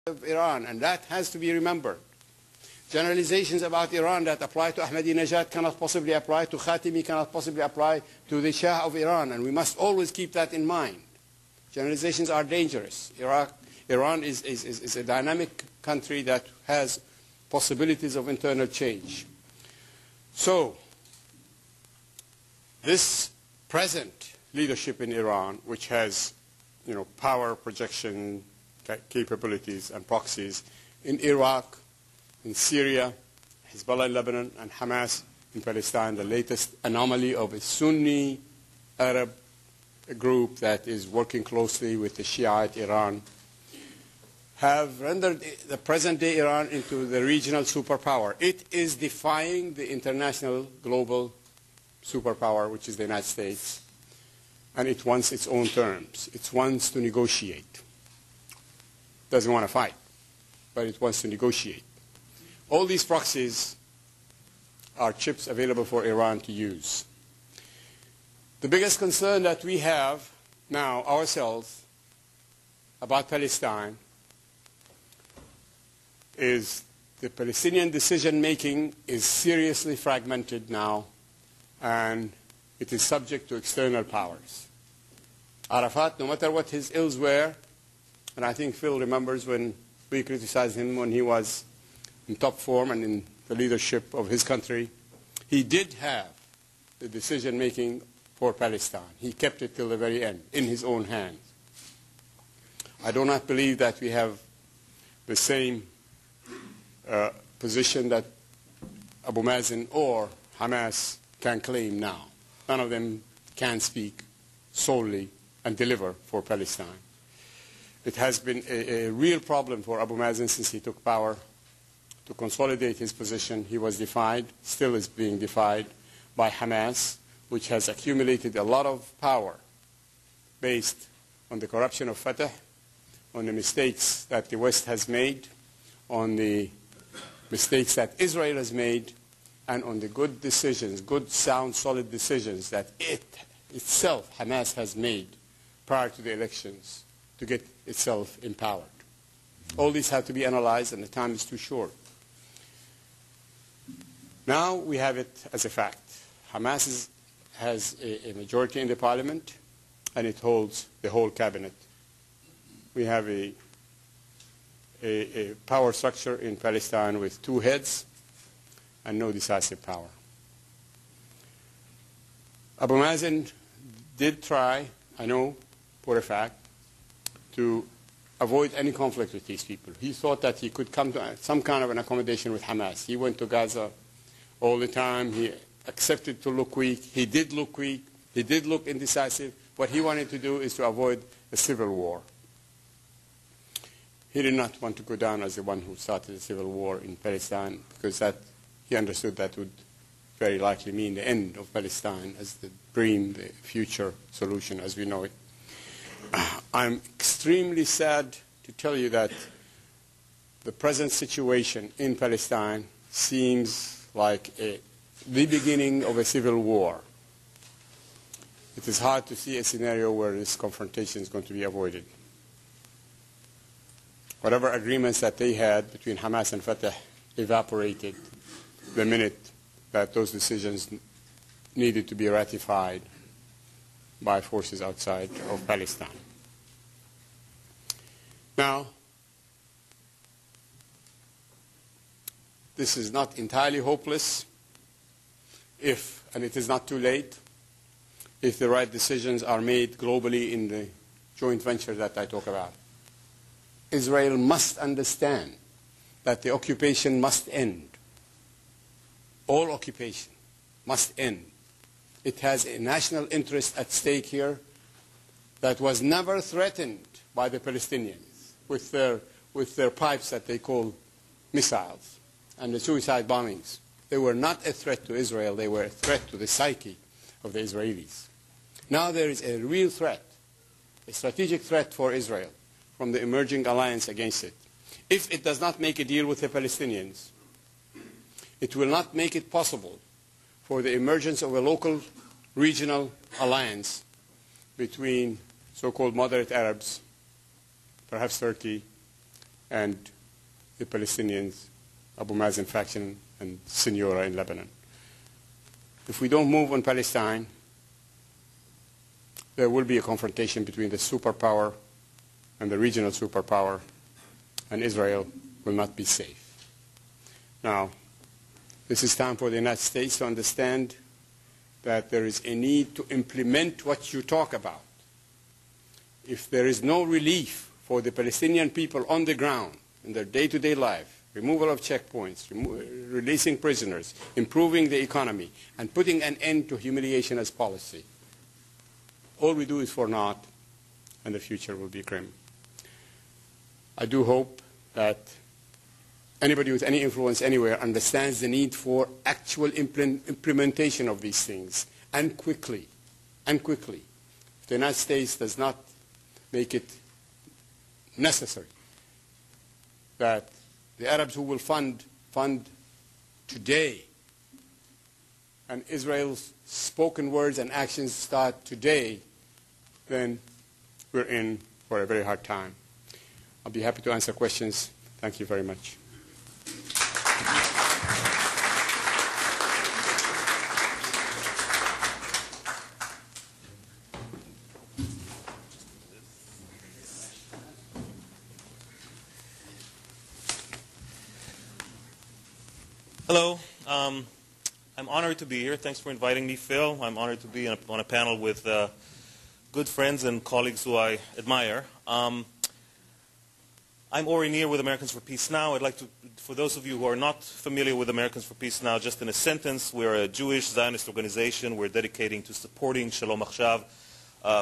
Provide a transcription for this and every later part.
of Iran, and that has to be remembered. Generalizations about Iran that apply to Ahmadinejad cannot possibly apply to Khatami, cannot possibly apply to the Shah of Iran, and we must always keep that in mind. Generalizations are dangerous. Iran is a dynamic country that has possibilities of internal change. So, this present leadership in Iran, which has, power projection capabilities and proxies in Iraq, in Syria, Hezbollah in Lebanon, and Hamas in Palestine, the latest anomaly of a Sunni Arab group that is working closely with the Shiite Iran, have rendered the present-day Iran into the regional superpower. It is defying the international global superpower, which is the United States, and it wants its own terms. It wants to negotiate. Doesn't want to fight, but it wants to negotiate. All these proxies are chips available for Iran to use. The biggest concern that we have now ourselves about Palestine is the Palestinian decision-making is seriously fragmented now, and it is subject to external powers. Arafat, no matter what his ills were, and I think Phil remembers when we criticized him when he was in top form and in the leadership of his country, he did have the decision-making for Palestine. He kept it till the very end, in his own hands. I do not believe that we have the same position that Abu Mazen or Hamas can claim now. None of them can speak solely and deliver for Palestine. It has been a real problem for Abu Mazen since he took power to consolidate his position. He was defied, still is being defied by Hamas, which has accumulated a lot of power based on the corruption of Fatah, on the mistakes that the West has made, on the mistakes that Israel has made, and on the good decisions, good, sound, solid decisions that itself, Hamas, has made prior to the elections to get itself empowered. All these have to be analyzed, and the time is too short. Now we have it as a fact. Hamas has a majority in the parliament, and it holds the whole cabinet. We have a power structure in Palestine with two heads and no decisive power. Abu Mazen did try, I know for a fact, to avoid any conflict with these people. He thought that he could come to some kind of an accommodation with Hamas. He went to Gaza all the time. He accepted to look weak. He did look weak. He did look indecisive. What he wanted to do is to avoid a civil war. He did not want to go down as the one who started a civil war in Palestine, because he understood that would very likely mean the end of Palestine as the dream, the future solution as we know it. I'm extremely sad to tell you that the present situation in Palestine seems like the beginning of a civil war. It is hard to see a scenario where this confrontation is going to be avoided. Whatever agreements that they had between Hamas and Fatah evaporated the minute that those decisions needed to be ratified by forces outside of Palestine. Now, this is not entirely hopeless if, and it is not too late, if the right decisions are made globally in the joint venture that I talk about. Israel must understand that the occupation must end. All occupation must end. It has a national interest at stake here that was never threatened by the Palestinians with their pipes that they call missiles and the suicide bombings. They were not a threat to Israel. They were a threat to the psyche of the Israelis. Now there is a real threat, a strategic threat for Israel from the emerging alliance against it. If it does not make a deal with the Palestinians, it will not make it possible for the emergence of a local regional alliance between so-called moderate Arabs, perhaps Turkey, and the Palestinians, Abu Mazen faction and Sinura in Lebanon. If we don't move on Palestine, there will be a confrontation between the superpower and the regional superpower, and Israel will not be safe. Now, this is time for the United States to understand that there is a need to implement what you talk about. If there is no relief for the Palestinian people on the ground in their day-to-day life, removal of checkpoints, releasing prisoners, improving the economy, and putting an end to humiliation as policy, all we do is for naught, and the future will be grim. I do hope that anybody with any influence anywhere understands the need for actual implementation of these things, and quickly, and quickly. If the United States does not make it necessary that the Arabs who will fund today, and Israel's spoken words and actions start today, then we're in for a very hard time. I'll be happy to answer questions. Thank you very much. Hello. I'm honored to be here. Thanks for inviting me, Phil. I'm honored to be on a panel with good friends and colleagues who I admire. I'm Ori Nir with Americans for Peace Now. I'd like to, for those of you who are not familiar with Americans for Peace Now, just in a sentence, we're a Jewish Zionist organization. We're dedicating to supporting Shalom Achshav,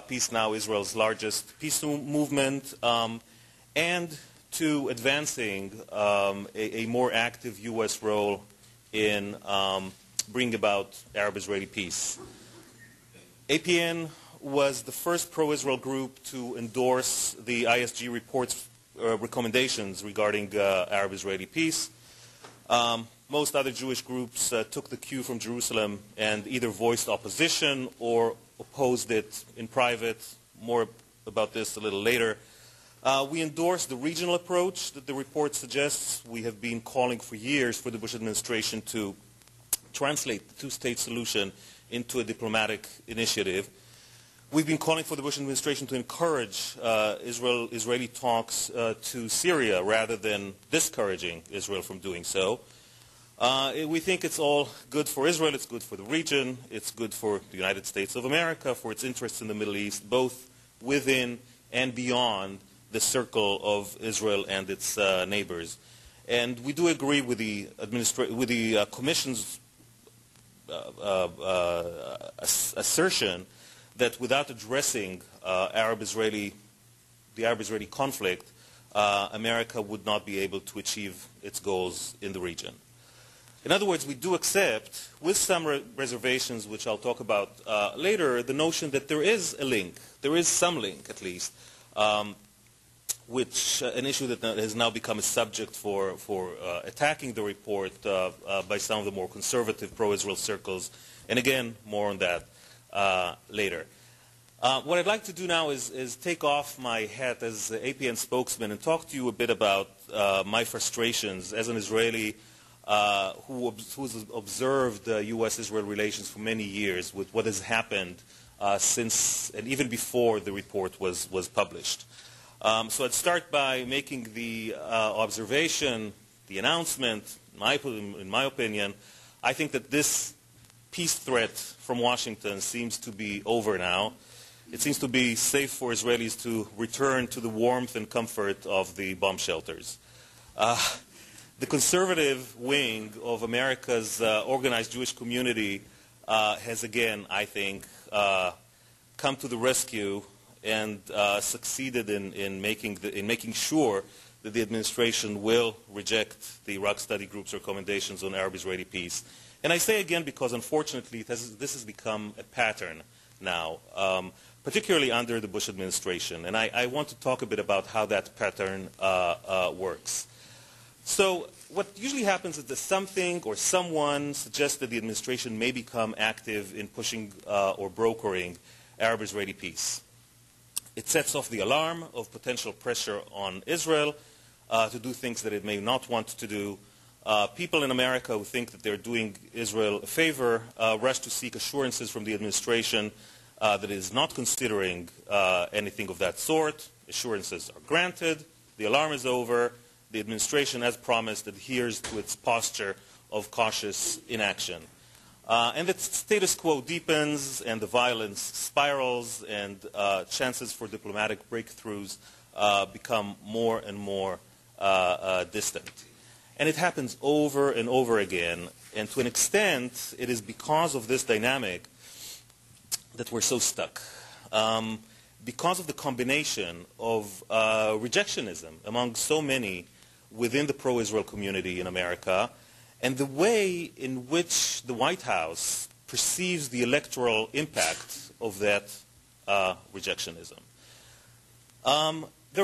Peace Now, Israel's largest peace movement, and to advancing a more active U.S. role in bringing about Arab-Israeli peace. APN was the first pro-Israel group to endorse the ISG report's recommendations regarding Arab-Israeli peace. Most other Jewish groups took the cue from Jerusalem and either voiced opposition or opposed it in private. More about this a little later. We endorse the regional approach that the report suggests. We have been calling for years for the Bush administration to translate the two-state solution into a diplomatic initiative. We've been calling for the Bush administration to encourage Israeli talks to Syria rather than discouraging Israel from doing so. We think it's all good for Israel, it's good for the region, it's good for the United States of America, for its interests in the Middle East, both within and beyond the circle of Israel and its neighbors. And we do agree with the Commission's assertion that without addressing the Arab-Israeli conflict, America would not be able to achieve its goals in the region. In other words, we do accept, with some reservations, which I'll talk about later, the notion that there is a link, there is some link at least, which an issue that has now become a subject for attacking the report by some of the more conservative pro-Israel circles. And again, more on that later. What I'd like to do now is take off my hat as the APN spokesman and talk to you a bit about my frustrations as an Israeli who's observed U.S.-Israel relations for many years with what has happened since and even before the report was published. So I'd start by making the observation, the announcement, in my opinion. I think that this peace threat from Washington seems to be over now. It seems to be safe for Israelis to return to the warmth and comfort of the bomb shelters. The conservative wing of America's organized Jewish community has again, I think, come to the rescue and succeeded in making sure that the administration will reject the Iraq Study Group's recommendations on Arab-Israeli peace. And I say again because, unfortunately, this has become a pattern now, particularly under the Bush administration. And I want to talk a bit about how that pattern works. So what usually happens is that something or someone suggests that the administration may become active in pushing or brokering Arab-Israeli peace. It sets off the alarm of potential pressure on Israel, to do things that it may not want to do. People in America who think that they're doing Israel a favor rush to seek assurances from the administration that it is not considering anything of that sort. Assurances are granted. The alarm is over. The administration, as promised, adheres to its posture of cautious inaction. And the status quo deepens, and the violence spirals, and chances for diplomatic breakthroughs become more and more distant. And it happens over and over again. And to an extent, it is because of this dynamic that we're so stuck. Because of the combination of rejectionism among so many within the pro-Israel community in America, and the way in which the White House perceives the electoral impact of that rejectionism. There are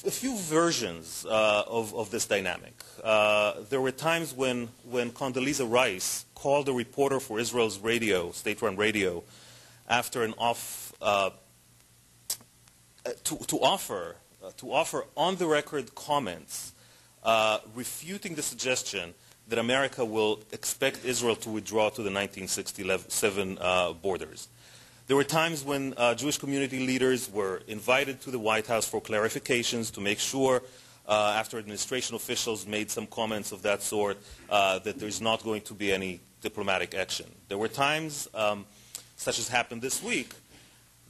a few versions of this dynamic. There were times when Condoleezza Rice called a reporter for Israel's radio, state-run radio, after an to offer on-the-record comments refuting the suggestion that America will expect Israel to withdraw to the 1967 borders. There were times when Jewish community leaders were invited to the White House for clarifications to make sure, after administration officials made some comments of that sort, that there's not going to be any diplomatic action. There were times, such as happened this week,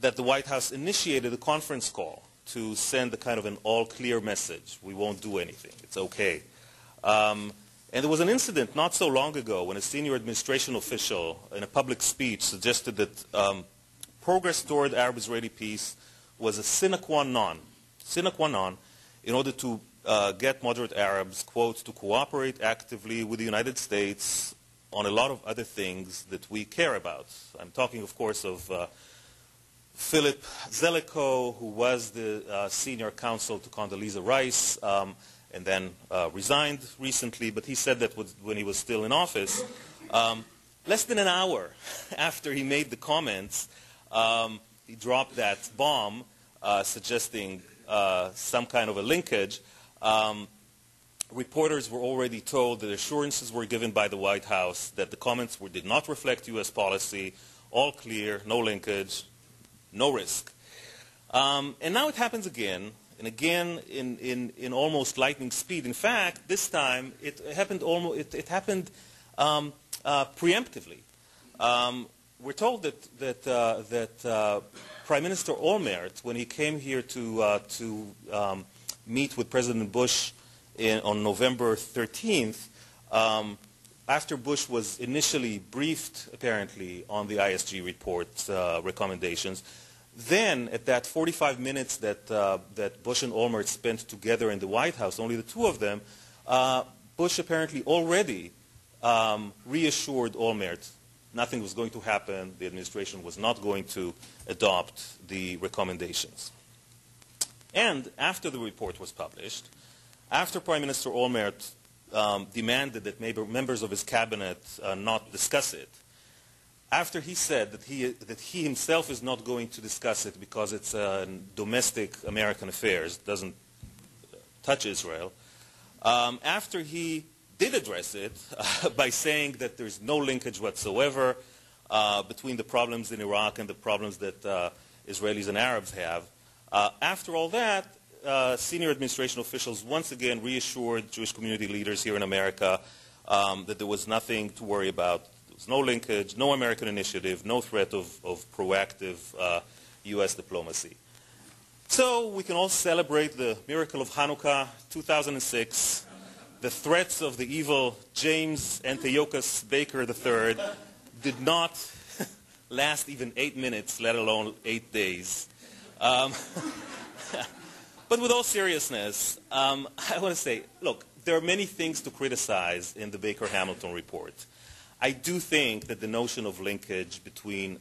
that the White House initiated a conference call to send a kind of an all-clear message. We won't do anything. It's okay. And there was an incident not so long ago when a senior administration official in a public speech suggested that progress toward Arab-Israeli peace was a sine qua non in order to get moderate Arabs, quote, to cooperate actively with the United States on a lot of other things that we care about. I'm talking, of course, of Philip Zelikow, who was the senior counsel to Condoleezza Rice, and then resigned recently, but he said that when he was still in office. Less than an hour after he made the comments, he dropped that bomb suggesting some kind of a linkage. Reporters were already told that assurances were given by the White House that the comments did not reflect U.S. policy, all clear, no linkage, no risk. And now it happens again, and again in almost lightning speed. In fact, this time it happened preemptively. We're told that Prime Minister Olmert, when he came here to meet with President Bush on November 13th, after Bush was initially briefed, apparently, on the ISG report recommendations, then at that 45 minutes that Bush and Olmert spent together in the White House, only the two of them, Bush apparently already reassured Olmert nothing was going to happen, the administration was not going to adopt the recommendations. And after the report was published, after Prime Minister Olmert demanded that members of his cabinet not discuss it, after he said that he himself is not going to discuss it because it's domestic American affairs, doesn't touch Israel, after he did address it by saying that there's no linkage whatsoever between the problems in Iraq and the problems that Israelis and Arabs have, after all that, senior administration officials once again reassured Jewish community leaders here in America that there was nothing to worry about. There was no linkage, no American initiative, no threat of proactive U.S. diplomacy. So we can all celebrate the miracle of Hanukkah 2006. The threats of the evil James Antiochus Baker III did not last even 8 minutes, let alone 8 days. But with all seriousness, I want to say, look, there are many things to criticize in the Baker-Hamilton report. I do think that the notion of linkage between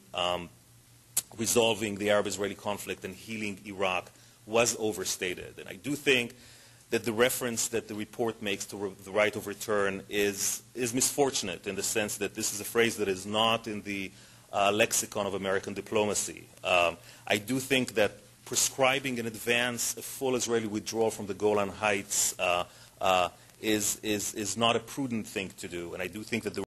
resolving the Arab-Israeli conflict and healing Iraq was overstated. And I do think that the reference that the report makes to the right of return is misfortunate in the sense that this is a phrase that is not in the lexicon of American diplomacy. I do think that prescribing in advance a full Israeli withdrawal from the Golan Heights is not a prudent thing to do. And I do think that the